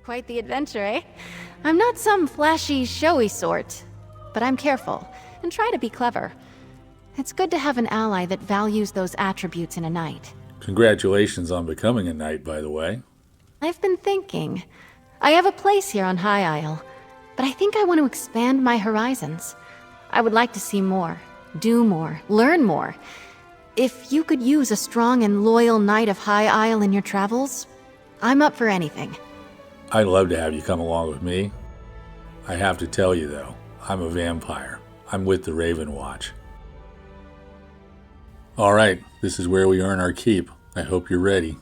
Quite the adventure, eh? I'm not some flashy, showy sort, but I'm careful and try to be clever. It's good to have an ally that values those attributes in a knight. Congratulations on becoming a knight, by the way. I've been thinking. I have a place here on High Isle, but I think I want to expand my horizons. I would like to see more, do more, learn more. If you could use a strong and loyal knight of High Isle in your travels, I'm up for anything. I'd love to have you come along with me. I have to tell you, though, I'm a vampire. I'm with the Raven Watch. All right, this is where we earn our keep. I hope you're ready.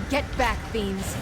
Get back, fiends.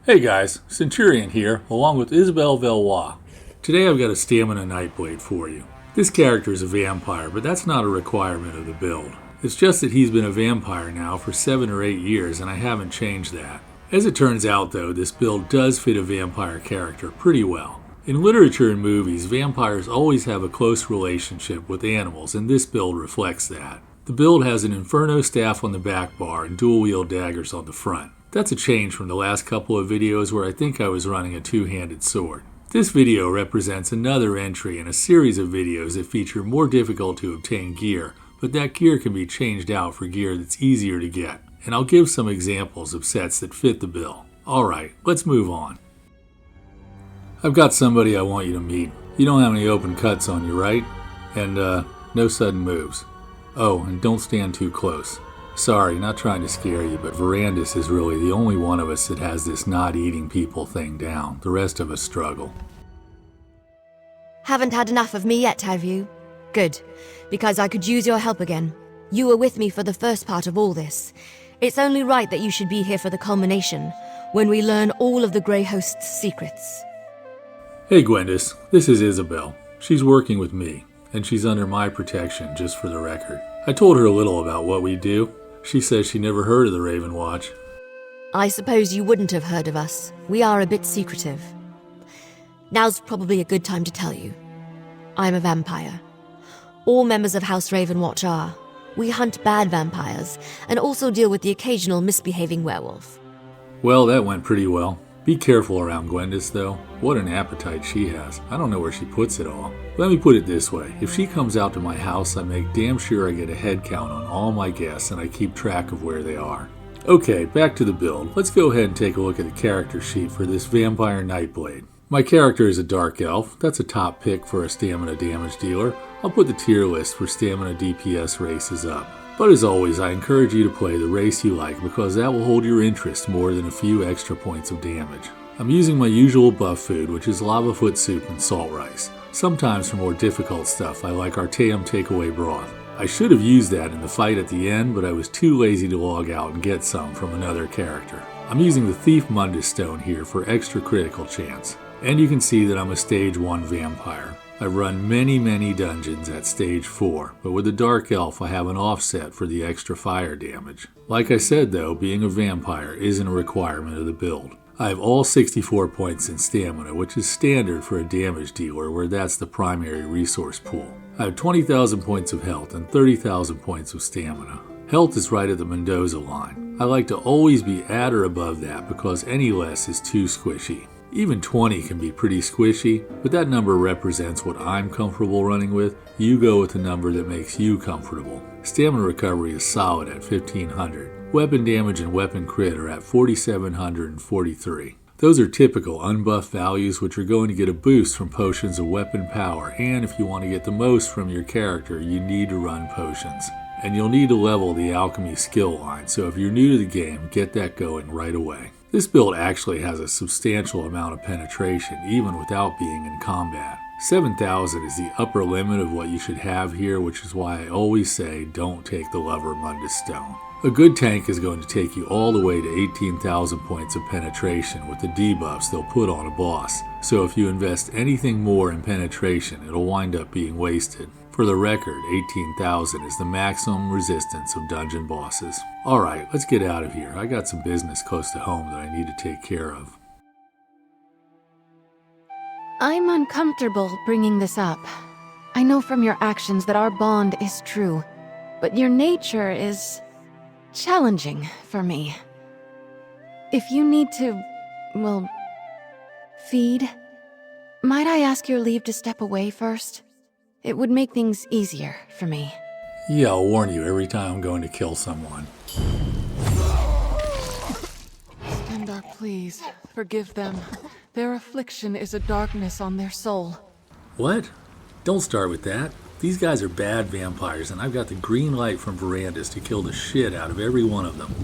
Hey guys, Centurion here, along with Isabelle Valois. Today I've got a Stamina Nightblade for you. This character is a vampire, but that's not a requirement of the build. It's just that he's been a vampire now for 7 or 8 years, and I haven't changed that. As it turns out though, this build does fit a vampire character pretty well. In literature and movies, vampires always have a close relationship with animals, and this build reflects that. The build has an Inferno staff on the back bar and dual-wield daggers on the front. That's a change from the last couple of videos where I think I was running a two-handed sword. This video represents another entry in a series of videos that feature more difficult to obtain gear, but that gear can be changed out for gear that's easier to get. And I'll give some examples of sets that fit the bill. Alright, let's move on. I've got somebody I want you to meet. You don't have any open cuts on you, right? And no sudden moves. Oh, and don't stand too close. Sorry, not trying to scare you, but Verandis is really the only one of us that has this not eating people thing down. The rest of us struggle. Haven't had enough of me yet, have you? Good, because I could use your help again. You were with me for the first part of all this. It's only right that you should be here for the culmination, when we learn all of the Grey Host's secrets. Hey Gwendis, this is Isabelle. She's working with me, and she's under my protection, just for the record. I told her a little about what we do. She says she never heard of the Raven Watch. I suppose you wouldn't have heard of us. We are a bit secretive. Now's probably a good time to tell you. I'm a vampire. All members of House Ravenwatch are. We hunt bad vampires, and also deal with the occasional misbehaving werewolf. Well, that went pretty well. Be careful around Gwendis, though. What an appetite she has. I don't know where she puts it all. Let me put it this way. If she comes out to my house, I make damn sure I get a head count on all my guests, and I keep track of where they are. Okay, back to the build. Let's go ahead and take a look at the character sheet for this Vampire Nightblade. My character is a Dark Elf. That's a top pick for a stamina damage dealer. I'll put the tier list for stamina DPS races up. But as always, I encourage you to play the race you like because that will hold your interest more than a few extra points of damage. I'm using my usual buff food, which is lava foot soup and salt rice. Sometimes for more difficult stuff, I like Artaeum takeaway broth. I should have used that in the fight at the end, but I was too lazy to log out and get some from another character. I'm using the Thief Mundus Stone here for extra critical chance. And you can see that I'm a stage 1 vampire. I've run many dungeons at stage 4, but with the Dark Elf I have an offset for the extra fire damage. Like I said though, being a vampire isn't a requirement of the build. I have all 64 points in stamina, which is standard for a damage dealer where that's the primary resource pool. I have 20,000 points of health and 30,000 points of stamina. Health is right at the Mendoza line. I like to always be at or above that because any less is too squishy. Even 20 can be pretty squishy, but that number represents what I'm comfortable running with. You go with the number that makes you comfortable. Stamina recovery is solid at 1500. Weapon damage and weapon crit are at 4700 and 43. Those are typical unbuffed values which are going to get a boost from potions of weapon power, and if you want to get the most from your character, you need to run potions. And you'll need to level the alchemy skill line, so if you're new to the game, get that going right away. This build actually has a substantial amount of penetration, even without being in combat. 7,000 is the upper limit of what you should have here, which is why I always say don't take the Lover Mundus Stone. A good tank is going to take you all the way to 18,000 points of penetration with the debuffs they'll put on a boss, so if you invest anything more in penetration, it'll wind up being wasted. For the record, 18,000 is the maximum resistance of dungeon bosses. Alright, let's get out of here. I got some business close to home that I need to take care of. I'm uncomfortable bringing this up. I know from your actions that our bond is true, but your nature is challenging for me. If you need to, well, feed, might I ask your leave to step away first? It would make things easier for me. Yeah, I'll warn you every time I'm going to kill someone. Stendarr, please, forgive them. Their affliction is a darkness on their soul. What? Don't start with that. These guys are bad vampires, and I've got the green light from verandas to kill the shit out of every one of them.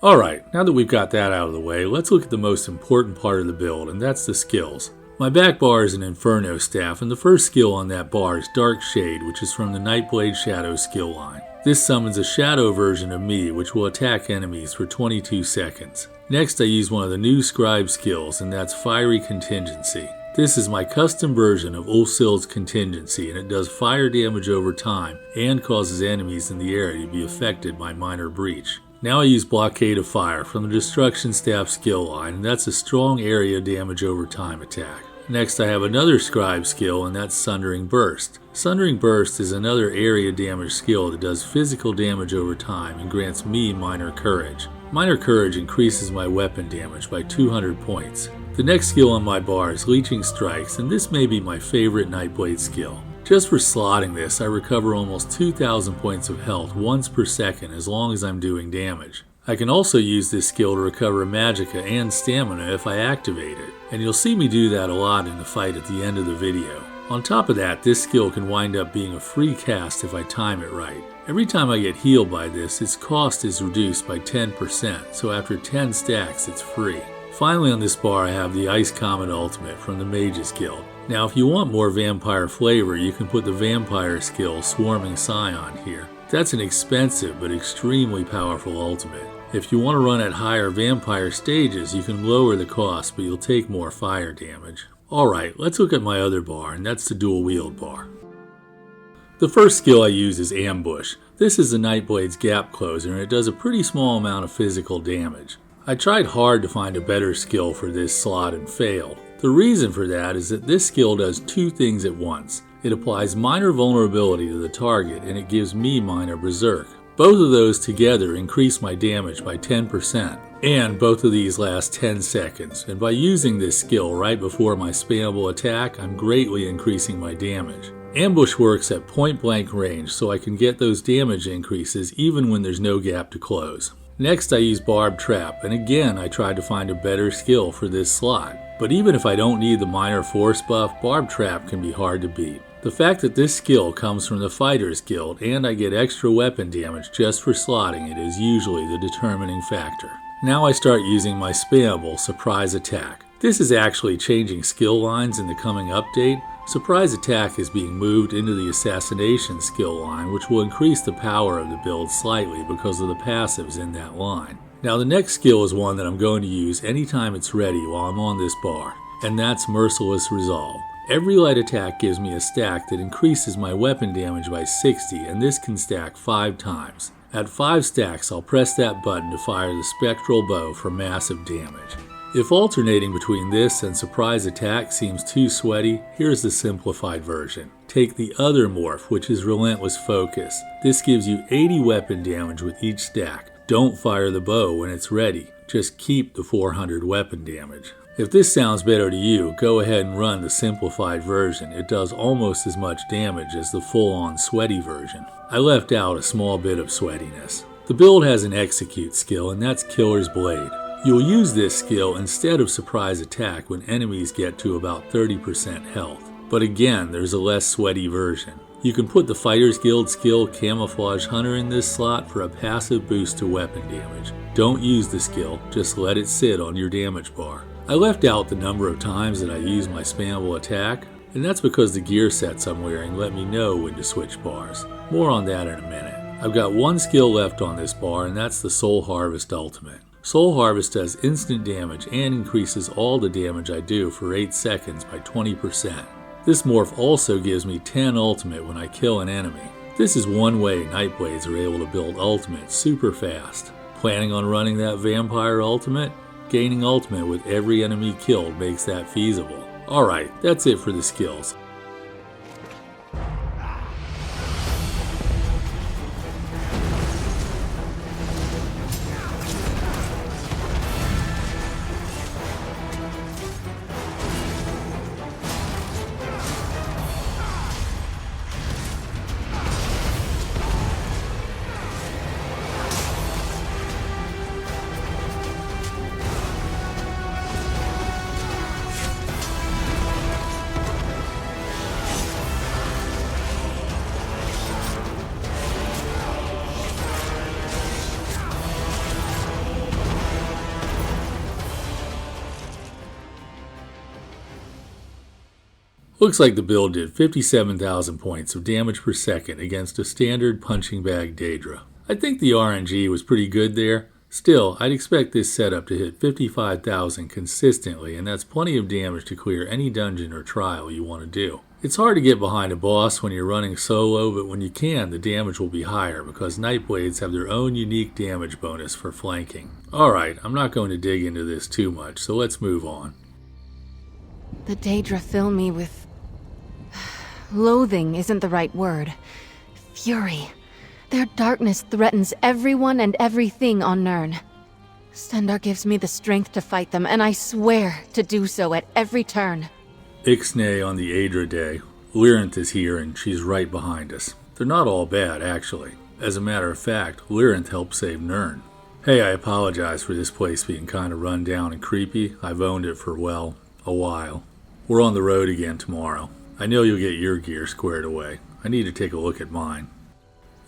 Alright, now that we've got that out of the way, let's look at the most important part of the build, and that's the skills. My back bar is an Inferno staff, and the first skill on that bar is Dark Shade, which is from the Nightblade Shadow skill line. This summons a shadow version of me, which will attack enemies for 22 seconds. Next, I use one of the new scribe skills, and that's Fiery Contingency. This is my custom version of Ulfsild's Contingency, and it does fire damage over time and causes enemies in the area to be affected by minor breach. Now I use Blockade of Fire from the Destruction Staff skill line, and that's a strong area damage over time attack. Next I have another scribe skill, and that's Sundering Burst. Sundering Burst is another area damage skill that does physical damage over time and grants me Minor Courage. Minor Courage increases my weapon damage by 200 points. The next skill on my bar is Leeching Strikes, and this may be my favorite Nightblade skill. Just for slotting this, I recover almost 2,000 points of health once per second as long as I'm doing damage. I can also use this skill to recover magicka and stamina if I activate it, and you'll see me do that a lot in the fight at the end of the video. On top of that, this skill can wind up being a free cast if I time it right. Every time I get healed by this, its cost is reduced by 10%, so after 10 stacks it's free. Finally on this bar I have the Ice Comet Ultimate from the Mages Guild. Now if you want more vampire flavor, you can put the vampire skill Swarming Scion here. That's an expensive but extremely powerful ultimate. If you want to run at higher vampire stages, you can lower the cost, but you'll take more fire damage. Alright, let's look at my other bar, and that's the Dual-wield bar. The first skill I use is Ambush. This is the Nightblade's gap closer, and it does a pretty small amount of physical damage. I tried hard to find a better skill for this slot and failed. The reason for that is that this skill does two things at once. It applies minor vulnerability to the target, and it gives me minor berserk. Both of those together increase my damage by 10%, and both of these last 10 seconds, and by using this skill right before my spammable attack, I'm greatly increasing my damage. Ambush works at point blank range, so I can get those damage increases even when there's no gap to close. Next I use Barb Trap, and again I tried to find a better skill for this slot. But even if I don't need the minor force buff, Barb Trap can be hard to beat. The fact that this skill comes from the Fighters Guild and I get extra weapon damage just for slotting it is usually the determining factor. Now I start using my spammable Surprise Attack. This is actually changing skill lines in the coming update. Surprise Attack is being moved into the Assassination skill line, which will increase the power of the build slightly because of the passives in that line. Now the next skill is one that I'm going to use anytime it's ready while I'm on this bar, and that's Merciless Resolve. Every light attack gives me a stack that increases my weapon damage by 60, and this can stack 5 times. At 5 stacks, I'll press that button to fire the Spectral Bow for massive damage. If alternating between this and Surprise Attack seems too sweaty, here's the simplified version. Take the other morph, which is Relentless Focus. This gives you 80 weapon damage with each stack. Don't fire the bow when it's ready, just keep the 400 weapon damage. If this sounds better to you, go ahead and run the simplified version. It does almost as much damage as the full-on sweaty version. I left out a small bit of sweatiness. The build has an execute skill, and that's Killer's Blade. You'll use this skill instead of Surprise Attack when enemies get to about 30% health. But again, there's a less sweaty version. You can put the Fighters Guild skill Camouflage Hunter in this slot for a passive boost to weapon damage. Don't use the skill, just let it sit on your damage bar. I left out the number of times that I use my spammable attack, and that's because the gear sets I'm wearing let me know when to switch bars. More on that in a minute. I've got one skill left on this bar, and that's the Soul Harvest Ultimate. Soul Harvest does instant damage and increases all the damage I do for 8 seconds by 20%. This morph also gives me 10 ultimate when I kill an enemy. This is one way Nightblades are able to build ultimate super fast. Planning on running that vampire ultimate? Gaining ultimate with every enemy killed makes that feasible. Alright, that's it for the skills. Looks like the build did 57,000 points of damage per second against a standard punching bag Daedra. I think the RNG was pretty good there. Still, I'd expect this setup to hit 55,000 consistently, and that's plenty of damage to clear any dungeon or trial you want to do. It's hard to get behind a boss when you're running solo, but when you can, the damage will be higher because Nightblades have their own unique damage bonus for flanking. Alright, I'm not going to dig into this too much, so let's move on. The Daedra fill me with... loathing isn't the right word. Fury. Their darkness threatens everyone and everything on Nirn. Stendarr gives me the strength to fight them, and I swear to do so at every turn. Ixnay on the Aedra Day. Lyrinth is here, and she's right behind us. They're not all bad, actually. As a matter of fact, Lyrinth helped save Nirn. Hey, I apologize for this place being kind of run down and creepy. I've owned it for, well, a while. We're on the road again tomorrow. I know you'll get your gear squared away. I need to take a look at mine.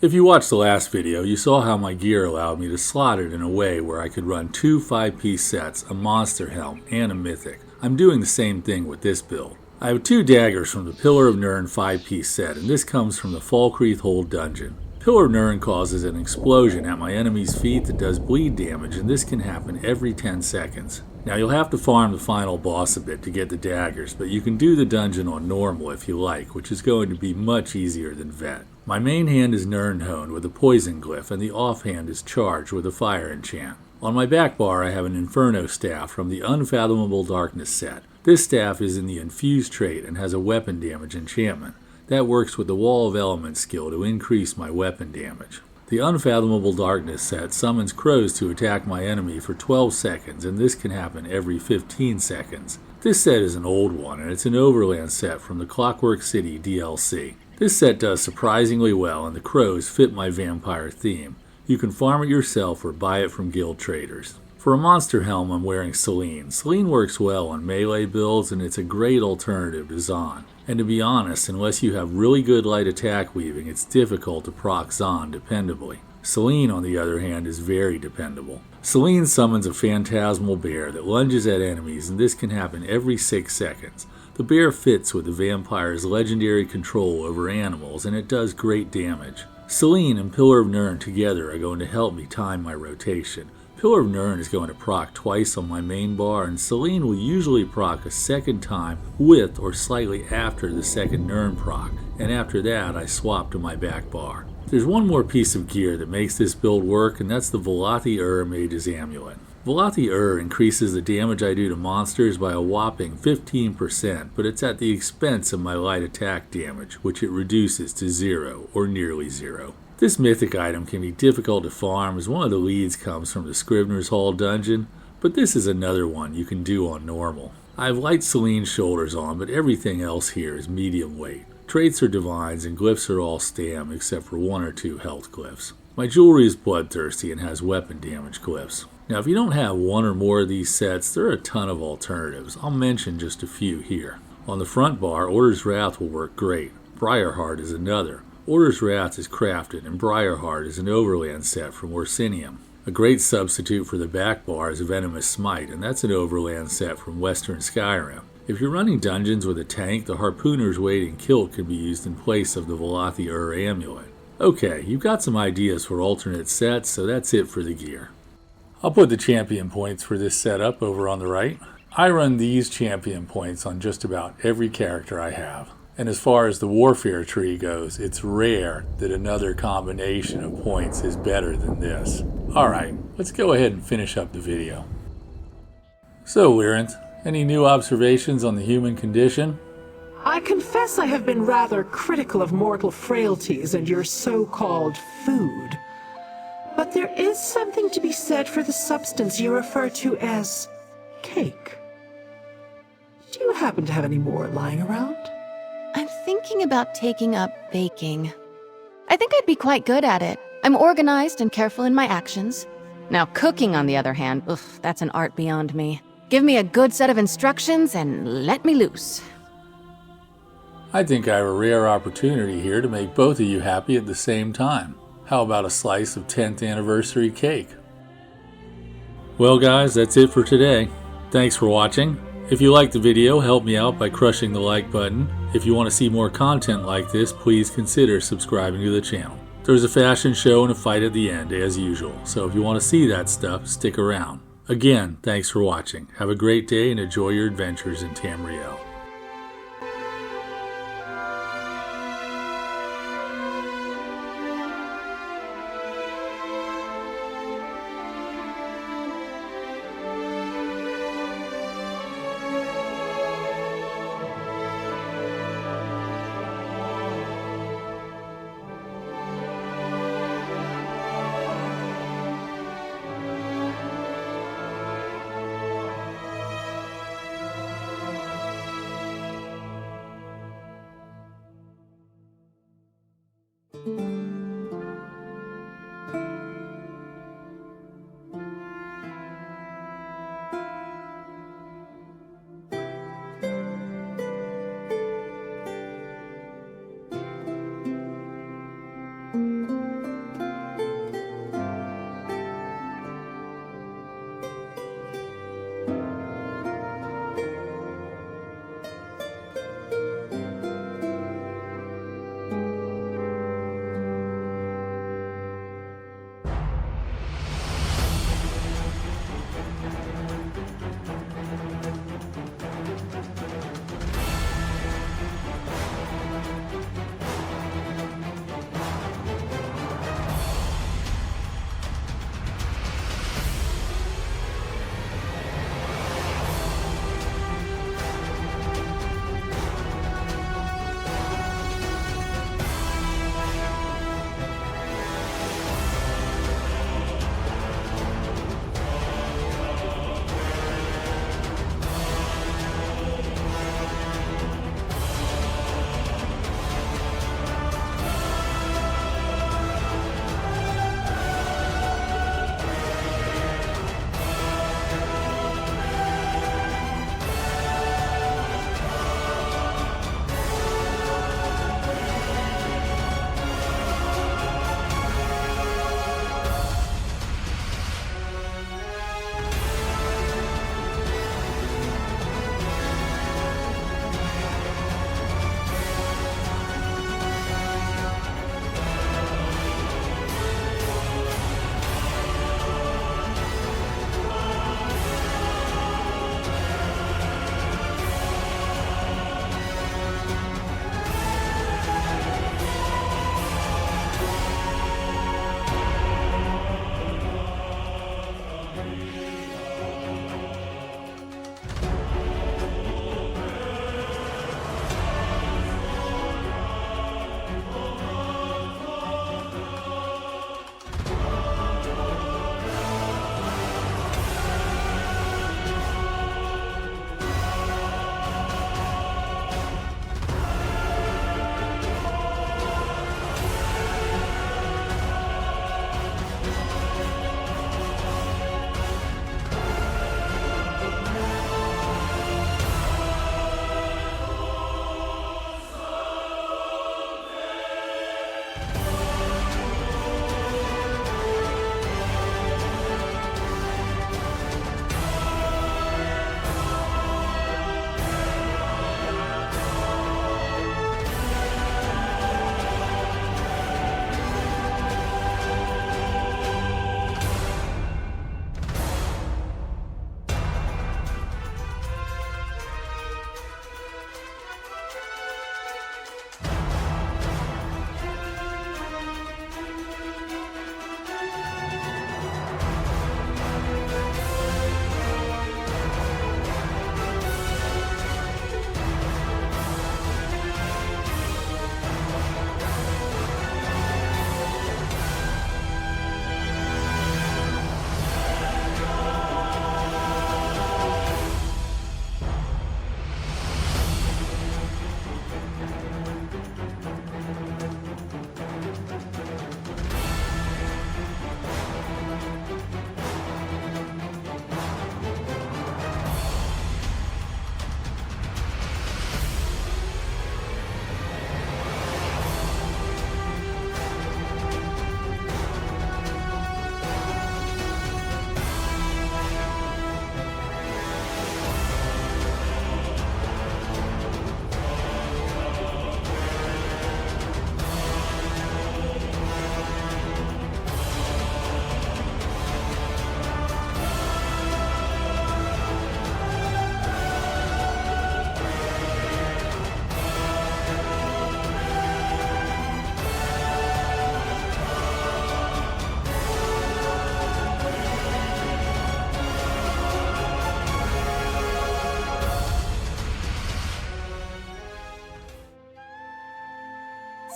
If you watched the last video, you saw how my gear allowed me to slot it in a way where I could run 2 5-piece sets, a monster helm, and a mythic. I'm doing the same thing with this build. I have 2 daggers from the Pillar of Nirn 5-piece set, and this comes from the Falkreath Hold dungeon. Pillar of Nirn causes an explosion at my enemy's feet that does bleed damage, and this can happen every 10 seconds. Now you'll have to farm the final boss a bit to get the daggers, but you can do the dungeon on normal if you like, which is going to be much easier than vet. My main hand is Nirnhone with a poison glyph, and the offhand is charged with a fire enchant. On my back bar I have an Inferno Staff from the Unfathomable Darkness set. This staff is in the Infused trait and has a weapon damage enchantment. That works with the Wall of Elements skill to increase my weapon damage. The Unfathomable Darkness set summons crows to attack my enemy for 12 seconds, and this can happen every 15 seconds. This set is an old one, and it's an Overland set from the Clockwork City DLC. This set does surprisingly well, and the crows fit my vampire theme. You can farm it yourself or buy it from guild traders. For a monster helm, I'm wearing Selene. Selene works well on melee builds, and it's a great alternative to Zon. And to be honest, unless you have really good light attack weaving, it's difficult to proc Zon dependably. Selene, on the other hand, is very dependable. Selene summons a phantasmal bear that lunges at enemies, and this can happen every 6 seconds. The bear fits with the vampire's legendary control over animals, and it does great damage. Selene and Pillar of Nirn together are going to help me time my rotation. Pillar of Nirn is going to proc twice on my main bar, and Selene will usually proc a second time with or slightly after the second Nirn proc, and after that I swap to my back bar. There's one more piece of gear that makes this build work, and that's the Velothi Mage's Amulet. Velothi increases the damage I do to monsters by a whopping 15%, but it's at the expense of my light attack damage, which it reduces to 0 or nearly 0. This mythic item can be difficult to farm as one of the leads comes from the Scrivener's Hall dungeon, but this is another one you can do on normal. I have light Selene shoulders on, but everything else here is medium weight. Traits are divines and glyphs are all stam except for 1 or 2 health glyphs. My jewelry is bloodthirsty and has weapon damage glyphs. Now if you don't have 1 or more of these sets, there are a ton of alternatives. I'll mention just a few here. On the front bar, Order's Wrath will work great. Briarheart is another. Order's Wrath is crafted, and Briarheart is an Overland set from Orsinium. A great substitute for the back bar is Venomous Smite, and that's an Overland set from Western Skyrim. If you're running dungeons with a tank, the Harpooner's Waiting Kilt can be used in place of the Velothi Amulet. Okay, you've got some ideas for alternate sets, so that's it for the gear. I'll put the champion points for this setup over on the right. I run these champion points on just about every character I have. And as far as the warfare tree goes, it's rare that another combination of points is better than this. Alright, let's go ahead and finish up the video. So, Lyrinth, any new observations on the human condition? I confess I have been rather critical of mortal frailties and your so-called food. But there is something to be said for the substance you refer to as cake. Do you happen to have any more lying around? I'm thinking about taking up baking. I think I'd be quite good at it. I'm organized and careful in my actions. Now cooking, on the other hand, that's an art beyond me. Give me a good set of instructions and let me loose. I think I have a rare opportunity here to make both of you happy at the same time. How about a slice of 10th anniversary cake? Well guys, that's it for today. Thanks for watching. If you liked the video, help me out by crushing the like button. If you want to see more content like this, please consider subscribing to the channel. There's a fashion show and a fight at the end, as usual, so if you want to see that stuff, stick around. Again, thanks for watching. Have a great day and enjoy your adventures in Tamriel.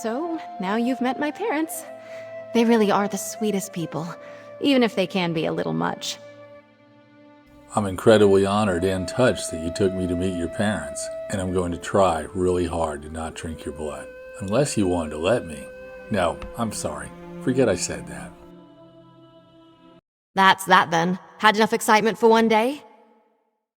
So, now you've met my parents. They really are the sweetest people, even if they can be a little much. I'm incredibly honored and touched that you took me to meet your parents, and I'm going to try really hard to not drink your blood. Unless you wanted to let me. No, I'm sorry. Forget I said that. That's that then. Had enough excitement for one day?